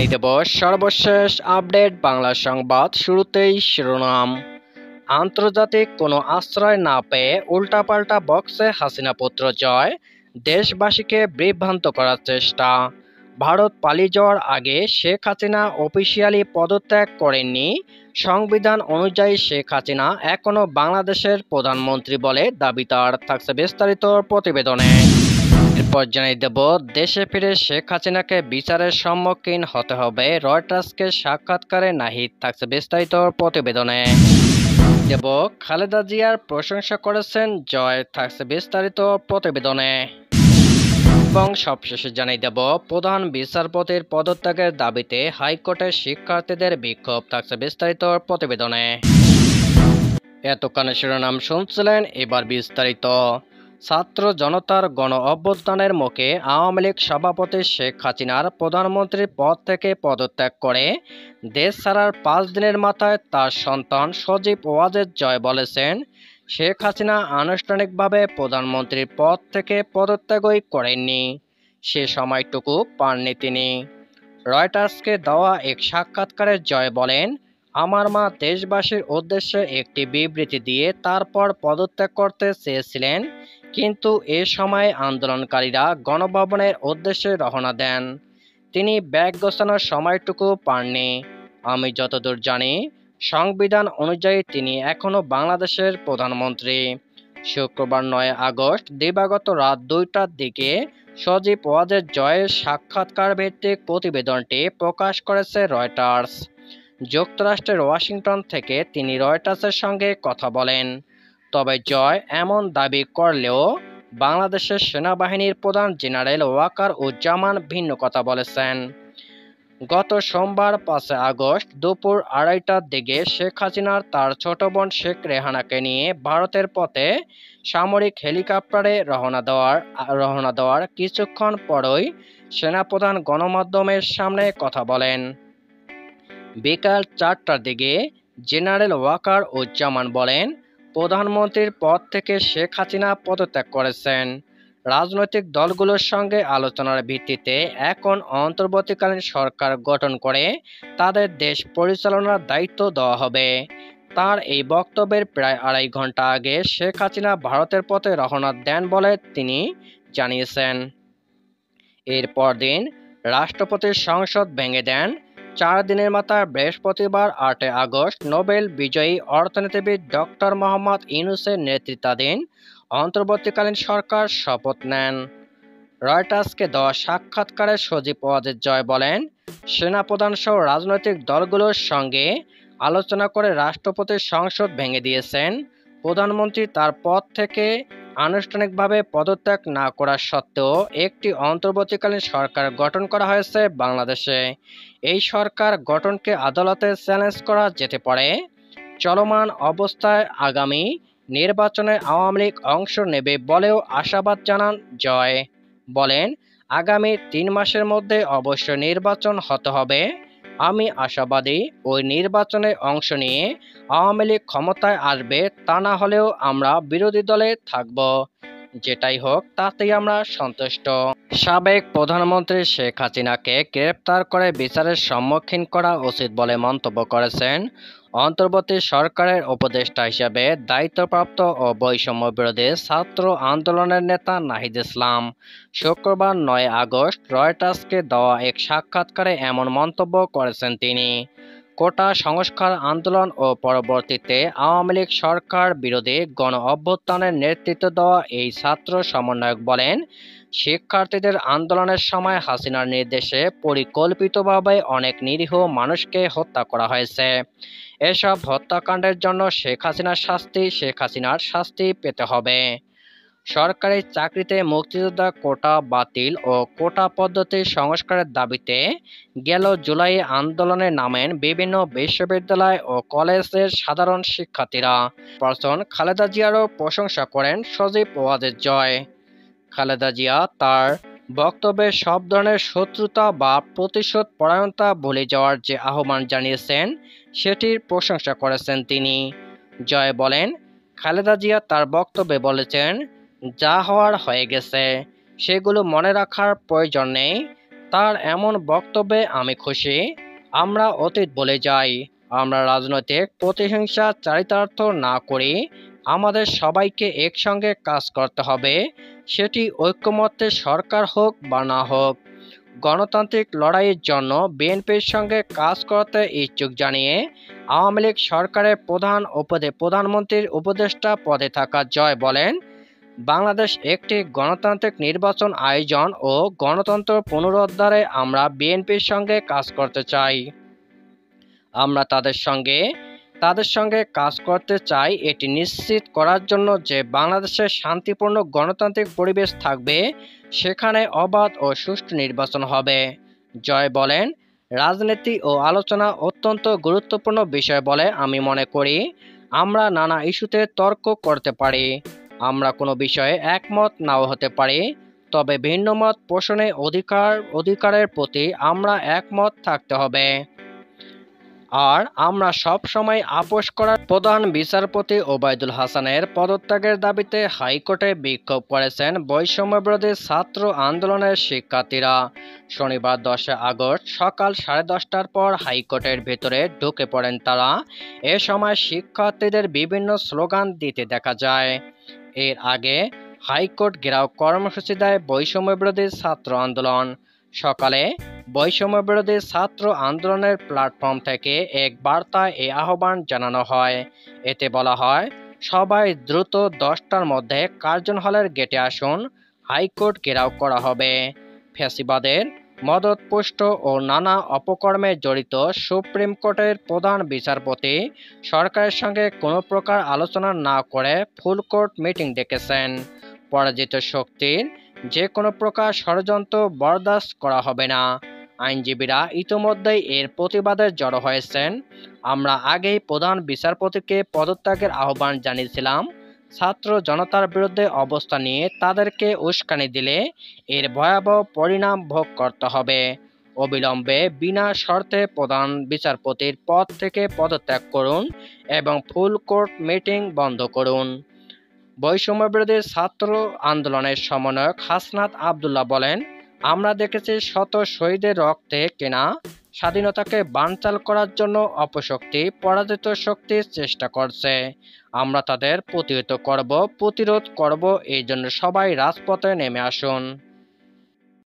জানিয়ে দেব সর্বশেষ আপডেট বাংলা সংবাদ। শুরুতেই শিরোনাম। আন্তর্জাতিক কোনো আশ্রয় না পেয়ে উল্টাপাল্টা বক্সে হাসিনা পুত্র জয়, দেশবাসীকে বিভ্রান্ত করার চেষ্টা। ভারত পালিয়ে যাওয়ার আগে শেখ হাসিনা অফিসিয়ালি পদত্যাগ করেননি। সংবিধান অনুযায়ী শেখ হাসিনা এখনও বাংলাদেশের প্রধানমন্ত্রী বলে দাবি তার। থাকছে বিস্তারিত প্রতিবেদনে। এরপর জানিয়ে দেব, দেশে ফিরে শেখ হাসিনাকে বিচারের সম্মুখীন হতে হবে, রয়টার্সকে সাক্ষাৎকারে নাহিদ। থাকছে বিস্তারিত প্রতিবেদনে। দেব, খালেদা জিয়ার প্রশংসা করেছেন জয়। থাকছে বিস্তারিত প্রতিবেদনে। এবং সবশেষে জানিয়ে দেব, প্রধান বিচারপতির পদত্যাগের দাবিতে হাইকোর্টের শিক্ষার্থীদের বিক্ষোভ। থাকছে বিস্তারিত প্রতিবেদনে। এতক্ষণে শিরোনাম শুনছিলেন, এবার বিস্তারিত। ছাত্র জনতার গণ অভ্যুত্থানের মুখে আওয়ামী লীগ সভাপতি শেখ হাসিনার প্রধানমন্ত্রীর পদ থেকে পদত্যাগ করে দেশ ছাড়ার 5 দিনের মাথায় তার সন্তান সজীব ওয়াজেদ জয় বলেছেন, শেখ হাসিনা আনুষ্ঠানিকভাবে প্রধানমন্ত্রীর পদ থেকে পদত্যাগই করেননি, সে সময়টুকু পাননি তিনি। রয়টার্সকে দেওয়া এক সাক্ষাৎকারে জয় বলেন, আমার মা দেশবাসীর উদ্দেশ্যে একটি বিবৃতি দিয়ে তারপর পদত্যাগ করতে চেয়েছিলেন, কিন্তু এ সময় আন্দোলনকারীরা গণভবনের উদ্দেশ্যে রওনা দেন। তিনি ব্যাগ গোছানোর সময়টুকু পাননি। আমি যতদূর জানি, সংবিধান অনুযায়ী তিনি এখনও বাংলাদেশের প্রধানমন্ত্রী। শুক্রবার 9 আগস্ট দিবাগত রাত 2টার দিকে সজীব ওয়াজেদ জয়ের সাক্ষাৎকার ভিত্তিক প্রতিবেদনটি প্রকাশ করেছে রয়টার্স। যুক্তরাষ্ট্রের ওয়াশিংটন থেকে তিনি রয়টার্সের সঙ্গে কথা বলেন। তবে জয় এমন দাবি করলেও বাংলাদেশের সেনাবাহিনীর প্রধান জেনারেল ওয়াকার উজ্জামান ভিন্ন কথা বলেছেন। গত সোমবার 5 আগস্ট দুপুর 2:30টার দিকে শেখ হাসিনার তার ছোট বোন শেখ রেহানাকে নিয়ে ভারতের পথে সামরিক হেলিকপ্টারে রওনা দেওয়ার কিছুক্ষণ পরই সেনাপ্রধান গণমাধ্যমের সামনে কথা বলেন। বিকাল 4টার দিকে জেনারেল ওয়াকার উজ্জামান বলেন, প্রধানমন্ত্রীর পদ থেকে শেখ হাসিনা পদত্যাগ করেছেন। রাজনৈতিক দলগুলোর সঙ্গে আলোচনার ভিত্তিতে এখন অন্তর্বর্তীকালীন সরকার গঠন করে তাদের দেশ পরিচালনার দায়িত্ব দেওয়া হবে। তার এই বক্তব্যের প্রায় 2.5 ঘন্টা আগে শেখ হাসিনা ভারতের পথে রওনা দেন বলে তিনি জানিয়েছেন। এর পরদিন রাষ্ট্রপতির সংসদ ভেঙে দেন। 4 দিনের মাথায় বৃহস্পতিবার 8 আগস্ট নোবেল বিজয়ী অর্থনীতিবিদ ডক্টর মোহাম্মদ ইউনূসের নেতৃত্বাধীন অন্তর্বর্তীকালীন সরকার শপথ নেন। রয়টার্সকে দেওয়া সাক্ষাৎকারে সজীব ওয়াজেদ জয় বলেন, সেনাপ্রধানসহ রাজনৈতিক দলগুলোর সঙ্গে আলোচনা করে রাষ্ট্রপতির সংসদ ভেঙে দিয়েছেন। প্রধানমন্ত্রী তার পদ থেকে আনুষ্ঠানিকভাবে পদত্যাগ না করা সত্ত্বেও একটি অন্তর্বর্তীকালীন সরকার গঠন করা হয়েছে বাংলাদেশে। এই সরকার গঠনকে আদালতে চ্যালেঞ্জ করা যেতে পারে। চলমান অবস্থায় আগামী নির্বাচনে আওয়ামী লীগ অংশ নেবে বলেও আশাবাদ জানান জয়। বলেন, আগামী 3 মাসের মধ্যে অবশ্য নির্বাচন হতে হবে। আমি আশাবাদী ওই নির্বাচনে অংশ নিয়ে আওয়ামী লীগ ক্ষমতায় আসবে, তা না হলেও আমরা বিরোধী দলে থাকব। যেটাই হোক তাতেই আমরা সন্তুষ্ট। সাবেক প্রধানমন্ত্রী শেখ হাসিনাকে গ্রেপ্তার করে বিচারের সম্মুখীন করা উচিত বলে মন্তব্য করেছেন অন্তর্বর্তী সরকারের উপদেষ্টা হিসেবে দায়িত্বপ্রাপ্ত ও বৈষম্য বিরোধী ছাত্র আন্দোলনের নেতা নাহিদ ইসলাম। শুক্রবার 9 আগস্ট রয়টার্সকে দেওয়া এক সাক্ষাৎকারে এমন মন্তব্য করেছেন তিনি। কোটা সংস্কার আন্দোলন ও পরবর্তীতে আওয়ামী লীগ সরকার বিরোধী গণ অভ্যুত্থানের নেতৃত্ব দেওয়া এই ছাত্র সমন্বয়ক বলেন, শিক্ষার্থীদের আন্দোলনের সময় হাসিনার নির্দেশে পরিকল্পিতভাবে অনেক নিরীহ মানুষকে হত্যা করা হয়েছে। এসব হত্যাকাণ্ডের জন্য শেখ হাসিনার শাস্তি পেতে হবে। সরকারি চাকরিতে মুক্তিযোদ্ধা কোটা বাতিল ও কোটা পদ্ধতি সংস্কারের দাবিতে গেল জুলাই আন্দোলনে নামেন বিভিন্ন বিশ্ববিদ্যালয় ও কলেজের সাধারণ শিক্ষার্থীরা। পারসন খালেদা জিয়ারও প্রশংসা করেন সজীব ওয়াজেদ জয়। খালেদা জিয়া তার বক্তব্যে সব ধরনের শত্রুতা বা প্রতিশোধ পরায়ণতা ভুলে যাওয়ার যে আহ্বান জানিয়েছেন সেটির প্রশংসা করেছেন তিনি। জয় বলেন, খালেদা জিয়া তার বক্তব্যে বলেছেন, যা হওয়ার হয়ে গেছে, সেগুলো মনে রাখার প্রয়োজন নেই। তার এমন বক্তব্যে আমি খুশি। আমরা অতীত বলে যাই। আমরা রাজনৈতিক প্রতিহিংসা চরিতার্থ না করি। আমাদের সবাইকে একসঙ্গে কাজ করতে হবে, সেটি ঐকমত্যে সরকার হোক বা না হোক। গণতান্ত্রিক লড়াইয়ের জন্য বিএনপির সঙ্গে কাজ করতে ইচ্ছুক জানিয়ে আওয়ামী লীগ সরকারের প্রধানমন্ত্রীর উপদেষ্টা পদে থাকা জয় বলেন, বাংলাদেশ একটি গণতান্ত্রিক নির্বাচন আয়োজন ও গণতন্ত্র পুনরুদ্ধারে আমরা বিএনপির সঙ্গে কাজ করতে চাই। আমরা তাদের সঙ্গে কাজ করতে চাই এটি নিশ্চিত করার জন্য যে বাংলাদেশে শান্তিপূর্ণ গণতান্ত্রিক পরিবেশ থাকবে, সেখানে অবাধ ও সুষ্ঠু নির্বাচন হবে। জয় বলেন, রাজনীতি ও আলোচনা অত্যন্ত গুরুত্বপূর্ণ বিষয় বলে আমি মনে করি। আমরা নানা ইস্যুতে তর্ক করতে পারি। আমরা কোনো বিষয়ে একমত নাও হতে পারি, তবে ভিন্নমত পোষণে অধিকারের প্রতি আমরা একমত থাকতে হবে। আর আমরা সব সময় আপোষ করার। প্রধান বিচারপতি ওবায়দুল হাসানের পদত্যাগের দাবিতে হাইকোর্টে বিক্ষোভ করেছেন বৈষম্যবিরোধী ছাত্র আন্দোলনের শিক্ষার্থীরা। শনিবার 10 আগস্ট সকাল 10:30টার পর হাইকোর্টের ভেতরে ঢুকে পড়েন তারা। এ সময় শিক্ষার্থীদের বিভিন্ন স্লোগান দিতে দেখা যায়। এর আগে হাইকোর্ট ঘেরাও কর্মসূচি দেয় বৈষম্যবিরোধী ছাত্র আন্দোলন। সকালে বৈষম্যবিরোধী ছাত্র আন্দোলনের প্ল্যাটফর্ম থেকে এক বার্তায় এই আহ্বান জানানো হয়। এতে বলা হয়, সবাই দ্রুত 10টার মধ্যে কার্জন হলের গেটে আসুন, হাইকোর্ট ঘেরাও করা হবে। ফ্যাসিবাদের মদতপুষ্ট ও নানা অপকর্মে জড়িত সুপ্রিম কোর্টের প্রধান বিচারপতি সরকারের সঙ্গে কোনো প্রকার আলোচনা না করে ফুল কোর্ট মিটিং ডেকেছেন। পরাজিত শক্তির যে কোনো প্রকার ষড়যন্ত্র বরদাস্ত করা হবে না। আইনজীবীরা ইতোমধ্যেই এর প্রতিবাদে জড়ো হয়েছেন। আমরা আগেই প্রধান বিচারপতিকে পদত্যাগের আহ্বান জানিয়েছিলাম। ছাত্র জনতার বিরুদ্ধে অবস্থান নিয়ে তাদেরকে উস্কানি দিলে এর ভয়াবহ পরিণাম ভোগ করতে হবে। অবিলম্বে বিনা শর্তে প্রধান বিচারপতির পদ থেকে পদত্যাগ করুন এবং ফুল কোর্ট মিটিং বন্ধ করুন। বৈষম্যবিরোধী ছাত্র আন্দোলনের সমন্বয়ক হাসনাত আবদুল্লাহ বলেন, আমরা দেখেছি শত শহীদের রক্তে কেনা স্বাধীনতাকে বানচাল করার জন্য অপশক্তি পরাজিত শক্তির চেষ্টা করছে। আমরা তাদের প্রতিরোধ করব। এই জন্য সবাই রাজপথে নেমে আসুন।